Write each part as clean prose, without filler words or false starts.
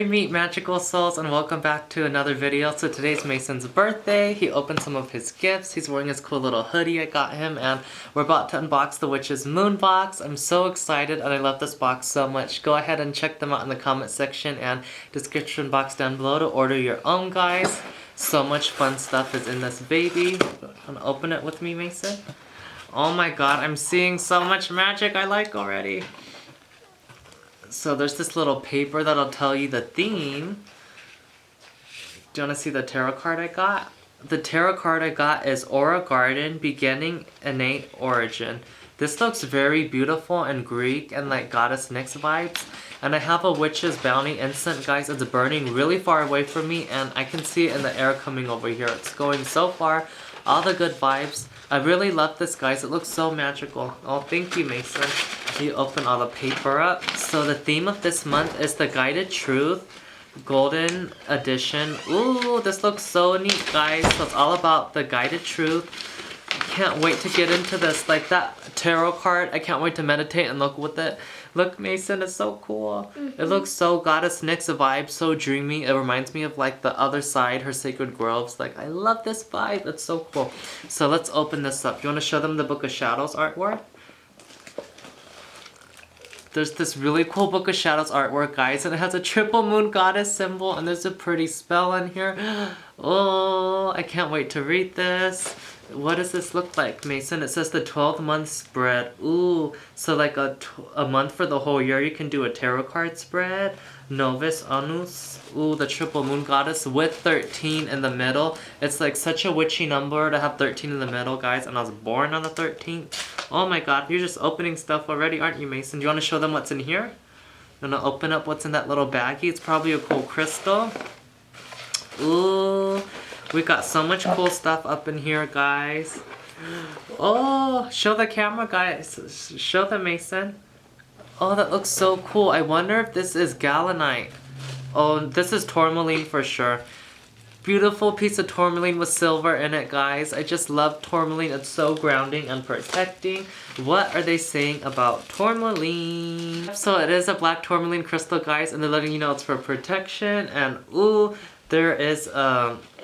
Meet magical souls and welcome back to another video. So today's Mason's birthday. He opened some of his gifts. He's wearing his cool little hoodie I got him and we're about to unbox the Witch's Moon box. I'm so excited and I love this box so much. Go ahead and check them out in the comment section and description box down below to order your own, guys. So much fun stuff is in this baby. Wanna open it with me, Mason? Oh my god, I'm seeing so much magic I like already. So there's this little paper that'll tell you the theme. Do you want to see the tarot card I got? The tarot card I got is Aura Garden, Beginning, Innate Origin. This looks very beautiful and Greek and like Goddess Nyx vibes. And I have a Witch's Bounty incense, guys. It's burning really far away from me and I can see it in the air coming over here. It's going so far. All the good vibes. I really love this, guys. It looks so magical. Oh, thank you, Mason. You open all the paper up. So the theme of this month is the Guided Truth Golden Edition. Ooh, this looks so neat, guys. So it's all about the Guided Truth. I can't wait to get into this. Like that tarot card, I can't wait to meditate and look with it. Look, Mason, it's so cool. It looks so Goddess Nyx vibe, so dreamy. It reminds me of like the other side, her sacred groves. Like, I love this vibe. It's so cool. So let's open this up. Do you want to show them the Book of Shadows artwork? There's this really cool Book of Shadows artwork, guys, and it has a triple moon goddess symbol, and there's a pretty spell in here. Oh, I can't wait to read this. What does this look like, Mason? It says the 12th month spread. Ooh, so like a month for the whole year, you can do a tarot card spread. Novus Annus. Ooh, the triple moon goddess with 13 in the middle. It's like such a witchy number to have 13 in the middle, guys, and I was born on the 13th. Oh my god, you're just opening stuff already, aren't you, Mason? Do you want to show them what's in here? You want to open up what's in that little baggie? It's probably a cool crystal. Ooh. We got so much cool stuff up in here, guys. Oh, show the camera, guys. Show them, Mason. Oh, that looks so cool. I wonder if this is galanite. Oh, this is tourmaline for sure. Beautiful piece of tourmaline with silver in it, guys. I just love tourmaline. It's so grounding and protecting. What are they saying about tourmaline? So it is a black tourmaline crystal, guys, and they're letting you know it's for protection. And ooh, there is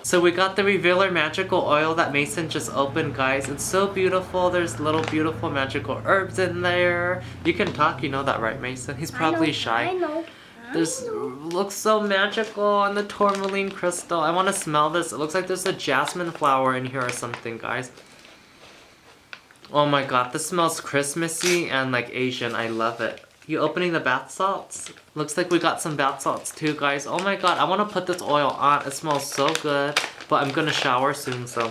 so we got the Revealer Magical Oil that Mason just opened, guys. It's so beautiful. There's little beautiful magical herbs in there. You can talk, you know that, right, Mason? He's probably shy. I know. This looks so magical on the tourmaline crystal. I want to smell this. It looks like there's a jasmine flower in here or something, guys. Oh my god, this smells Christmassy and like Asian. I love it. You opening the bath salts? Looks like we got some bath salts too, guys. Oh my god, I want to put this oil on. It smells so good, but I'm gonna shower soon, so.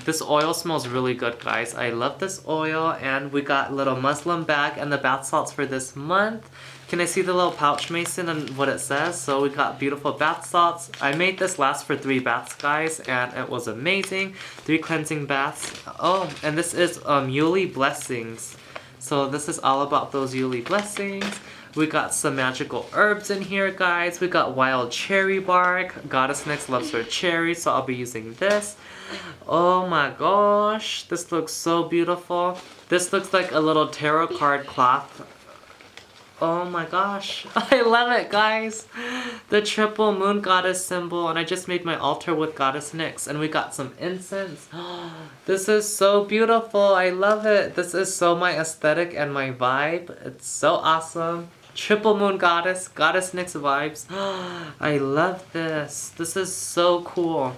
This oil smells really good, guys. I love this oil, and we got a little muslin bag and the bath salts for this month. Can I see the little pouch, Mason, and what it says? So we got beautiful bath salts. I made this last for 3 baths, guys, and it was amazing. 3 cleansing baths. Oh, and this is Yuli Blessings. So this is all about those Yuli blessings. We got some magical herbs in here, guys. We got wild cherry bark. Goddess Nyx loves her cherries, so I'll be using this. Oh my gosh, this looks so beautiful. This looks like a little tarot card cloth. Oh my gosh, I love it, guys. The triple moon goddess symbol, and I just made my altar with Goddess Nyx, and we got some incense. This is so beautiful. I love it. This is so my aesthetic and my vibe. It's so awesome. Triple moon goddess, Goddess Nyx vibes. I love this. This is so cool.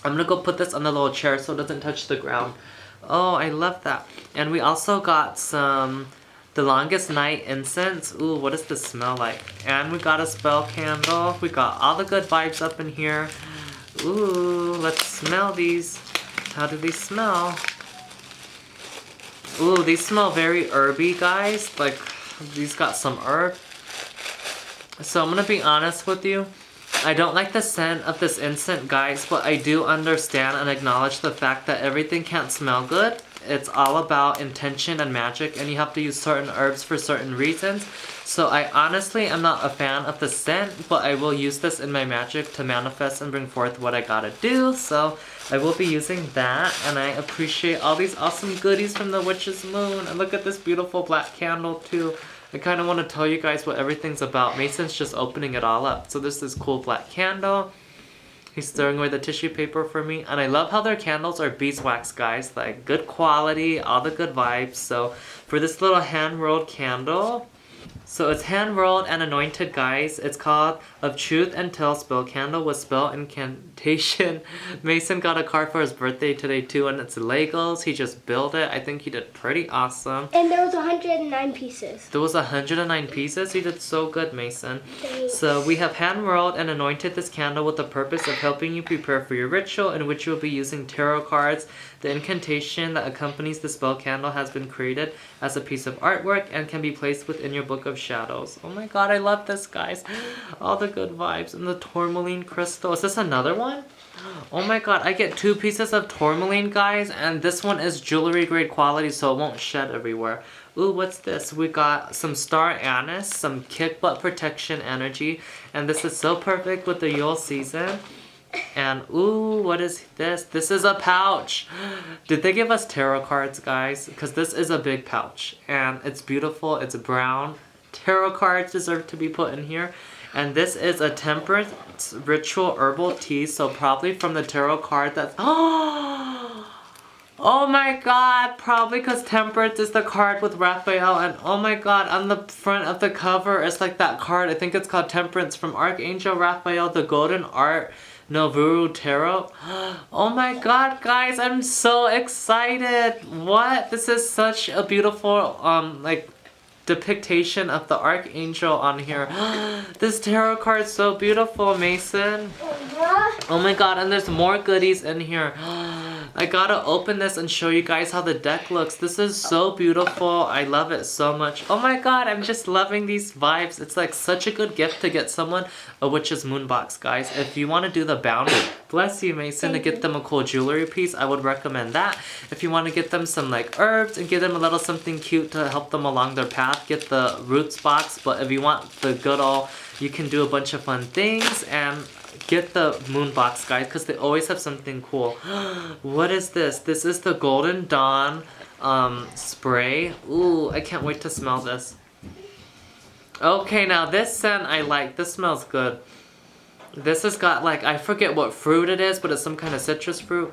I'm gonna go put this on the little chair so it doesn't touch the ground. Oh, I love that. And we also got some The Longest Night incense. Ooh, what does this smell like? And we got a spell candle. We got all the good vibes up in here. Ooh, let's smell these. How do these smell? Ooh, these smell very herby, guys. Like, these got some herb. So I'm gonna be honest with you. I don't like the scent of this incense, guys, but I do understand and acknowledge the fact that everything can't smell good. It's all about intention and magic, and you have to use certain herbs for certain reasons. So I honestly am not a fan of the scent, but I will use this in my magic to manifest and bring forth what I gotta do. So I will be using that, and I appreciate all these awesome goodies from the Witch's Moon. And look at this beautiful black candle too. I kind of want to tell you guys what everything's about. Mason's just opening it all up. So there's this cool black candle. He's throwing away the tissue paper for me. And I love how their candles are beeswax, guys. Like, good quality, all the good vibes. So for this little hand-rolled candle, so it's hand-rolled and anointed, guys. It's called Of Truth and Tale Spell Candle with Spell Incantation. Mason got a card for his birthday today too, and it's Legos. He just built it. I think he did pretty awesome. And there was 109 pieces. There was 109 pieces? He did so good, Mason. Thanks. So we have hand-rolled and anointed this candle with the purpose of helping you prepare for your ritual, in which you will be using tarot cards. The incantation that accompanies the spell candle has been created as a piece of artwork and can be placed within your book of shadows. Oh my god, I love this, guys. All the good vibes. And the tourmaline crystal. Is this another one? Oh my god, I get 2 pieces of tourmaline, guys, and this one is jewelry grade quality, so it won't shed everywhere. Ooh, what's this? We got some star anise, some kick butt protection energy, and this is so perfect with the Yule season. And ooh, what is this? This is a pouch. Did they give us tarot cards, guys? Because this is a big pouch, and it's beautiful. It's brown. Tarot cards deserve to be put in here. And this is a temperance ritual herbal tea, so probably from the tarot card that's... Oh my god, probably because temperance is the card with Raphael, and oh my god, on the front of the cover is like that card, I think it's called Temperance, from Archangel Raphael, the Golden Art Novuru Tarot. Oh my god, guys, I'm so excited. What? This is such a beautiful, like, depiction of the Archangel on here. This tarot card is so beautiful, Mason. Oh my god, and there's more goodies in here. I gotta open this and show you guys how the deck looks. This is so beautiful. I love it so much. Oh my god, I'm just loving these vibes. It's like such a good gift to get someone a Witch's Moon box, guys. If you want to do the bound, bless you, Mason, to get them a cool jewelry piece, I would recommend that. If you want to get them some like herbs and give them a little something cute to help them along their path, get the roots box. But if you want the good all, you can do a bunch of fun things and get the moon box, guys, because they always have something cool. What is this? This is the Golden Dawn spray. Ooh, I can't wait to smell this. Okay, now this scent I like. This smells good. This has got like, I forget what fruit it is, but it's some kind of citrus fruit.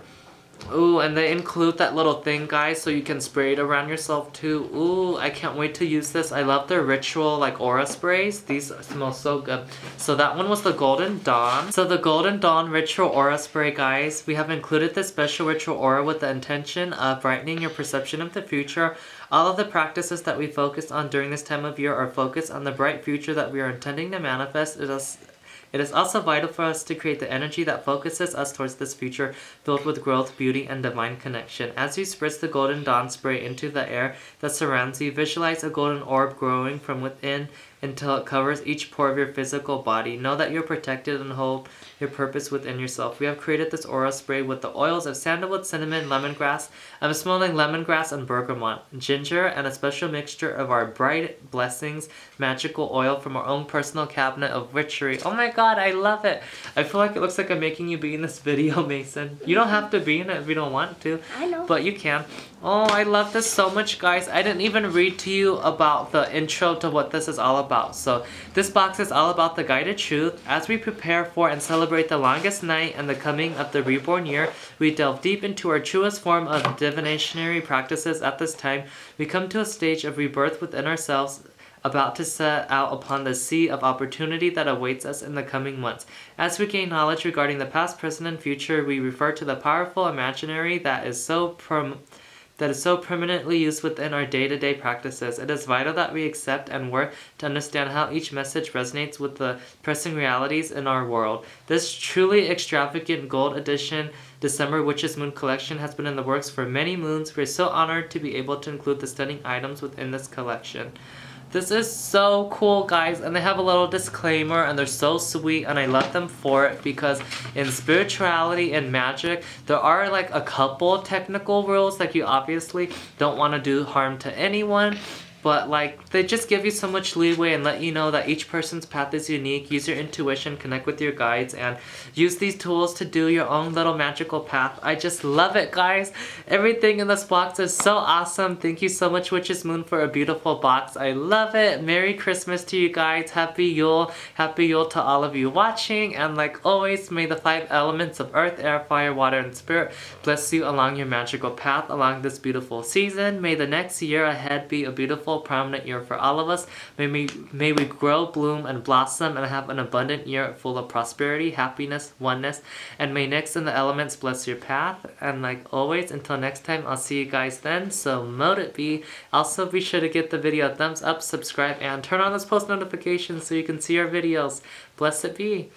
Ooh, and they include that little thing, guys, so you can spray it around yourself too. Ooh, I can't wait to use this. I love their ritual like aura sprays. These smell so good. So that one was the Golden Dawn. So the Golden Dawn ritual aura spray, guys, we have included this special ritual aura with the intention of brightening your perception of the future. All of the practices that we focus on during this time of year are focused on the bright future that we are intending to manifest. It is also vital for us to create the energy that focuses us towards this future filled with growth, beauty, and divine connection. As you spritz the Golden Dawn spray into the air that surrounds you, visualize a golden orb growing from within until it covers each pore of your physical body. Know that you're protected and hold your purpose within yourself. We have created this aura spray with the oils of sandalwood, cinnamon, lemongrass. I'm smelling lemongrass and bergamot, ginger, and a special mixture of our bright blessings, magical oil from our own personal cabinet of witchery. Oh my god, I love it. I feel like it looks like I'm making you be in this video, Mason. You don't have to be in it if you don't want to. I know. But you can. Oh, I love this so much, guys. I didn't even read to you about the intro to what this is all about. So this box is all about the guided truth. As we prepare for and celebrate the longest night and the coming of the reborn year, we delve deep into our truest form of divinationary practices. At this time, we come to a stage of rebirth within ourselves, about to set out upon the sea of opportunity that awaits us in the coming months. As we gain knowledge regarding the past, present, and future, we refer to the powerful imaginary that is so permanently used within our day-to-day practices. It is vital that we accept and work to understand how each message resonates with the pressing realities in our world. This truly extravagant gold edition December Witch's Moon collection has been in the works for many moons. We're so honored to be able to include the stunning items within this collection. This is so cool, guys, and they have a little disclaimer, and they're so sweet, and I love them for it, because in spirituality and magic, there are like a couple technical rules, like you obviously don't want to do harm to anyone, but like they just give you so much leeway and let you know that each person's path is unique. Use your intuition, connect with your guides, and use these tools to do your own little magical path. I just love it, guys. Everything in this box is so awesome. Thank you so much, Witch's Moon, for a beautiful box. I love it. Merry Christmas to you guys. Happy Yule. Happy Yule to all of you watching. And like always, may the 5 elements of earth, air, fire, water, and spirit bless you along your magical path along this beautiful season. May the next year ahead be a beautiful, prominent year for all of us. May we grow, bloom, and blossom and have an abundant year full of prosperity, happiness, oneness, and may Nyx and the elements bless your path. And like always, until next time, I'll see you guys then. So mote it be. Also, be sure to give the video a thumbs up, subscribe, and turn on those post notifications so you can see our videos. Blessed be.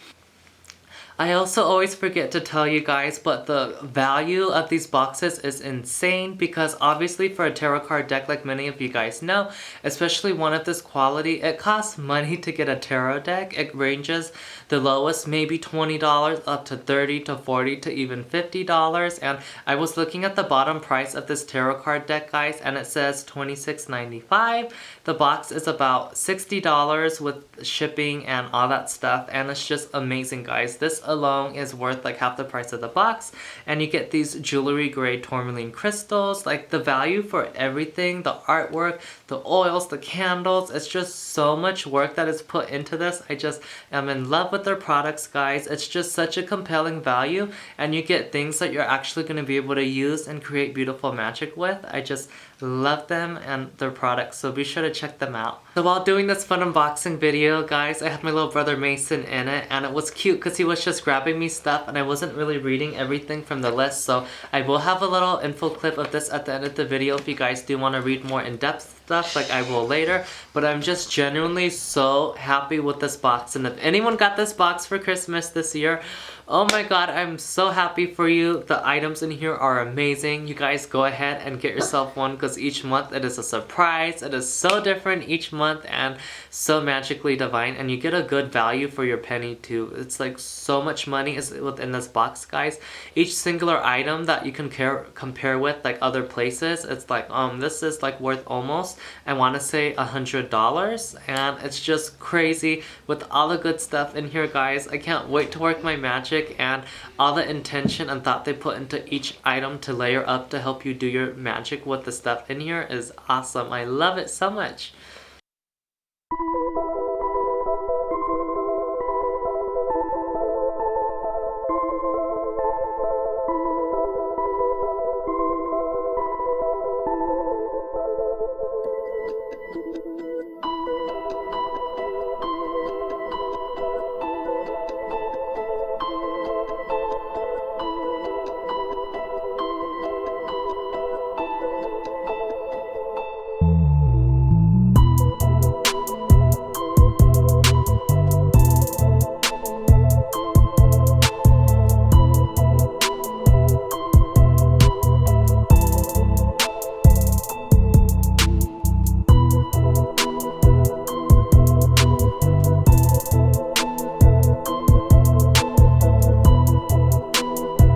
I also always forget to tell you guys, but the value of these boxes is insane because obviously for a tarot card deck, like many of you guys know, especially one of this quality, it costs money to get a tarot deck. It ranges the lowest maybe $20 up to $30 to $40 to even $50. And I was looking at the bottom price of this tarot card deck, guys, and it says $26.95. The box is about $60 with shipping and all that stuff, and it's just amazing, guys. This alone is worth like half the price of the box, and you get these jewelry grade tourmaline crystals. Like the value for everything, the artwork, the oils, the candles, it's just so much work that is put into this. I just am in love with their products, guys. It's just such a compelling value, and you get things that you're actually going to be able to use and create beautiful magic with. I just love them and their products, so be sure to check them out. So while doing this fun unboxing video, guys, I had my little brother Mason in it, and it was cute because he was just grabbing me stuff and I wasn't really reading everything from the list. So I will have a little info clip of this at the end of the video if you guys do want to read more in-depth stuff, like I will later. But I'm just genuinely so happy with this box, and if anyone got this box for Christmas this year, oh my god, I'm so happy for you. The items in here are amazing. You guys go ahead and get yourself one because each month it is a surprise. It is so different each month and so magically divine, and you get a good value for your penny too. It's like so much money is within this box, guys. Each singular item that you can compare with like other places, it's like this is like worth almost, I want to say $100, and it's just crazy with all the good stuff in here, guys. I can't wait to work my magic, and all the intention and thought they put into each item to layer up to help you do your magic with the stuff in here is awesome. I love it so much.